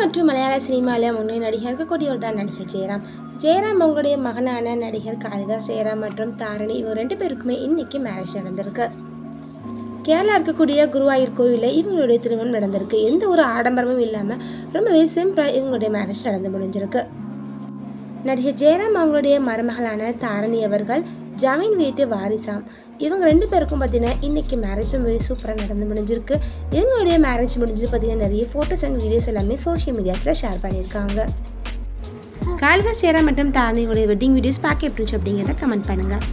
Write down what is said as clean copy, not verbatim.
மற்றும் மலையாள சினிமாவில் முன்னணி நடிகர் இருக்கக்கூடியவர் தான் நடிகர் ஜெயராம். ஜெயராம் அவங்களுடைய மகனான நடிகர் காளிதாஸ் ஜெயராம் மற்றும் தாரணி இவங்க 2 பேருக்குமே இன்னைக்கு மேரேஜ் நடந்திருக்கு. கேரளா இருக்கக்கூடிய குருவாயூர் கோவிலில் இவங்களுடைய திருமணம் நடந்திருக்கு. எந்த ஒரு ஆடம்பரமும் இல்லாமல் ரொம்பவே சிம்பிளாக இவங்களுடைய மேரேஜ் நடந்து முடிஞ்சிருக்கு. நடிகர் ஜெயராம் அவங்களுடைய மருமகளான தாரணி அவர்கள் ஜமீன் வீட்டு வாரிசாம். இவங்க 2 பேருக்கும் பார்த்தீங்கன்னா இன்றைக்கி மேரேஜ் ரொம்பவே சூப்பராக நடந்து முடிஞ்சிருக்கு. இவங்களுடைய மேரேஜ் முடிஞ்சு பார்த்தீங்கன்னா நிறைய ஃபோட்டோஸ் அண்ட் வீடியோஸ் எல்லாமே சோஷியல் மீடியாஸில் ஷேர் பண்ணியிருக்காங்க. காளிதாஸ் ஜெயராம் மற்றும் தாரணியோடைய வெட்டிங் வீடியோஸ் பார்க்க எப்படி இருந்துச்சு அப்படிங்கிறத கமெண்ட் பண்ணுங்கள்.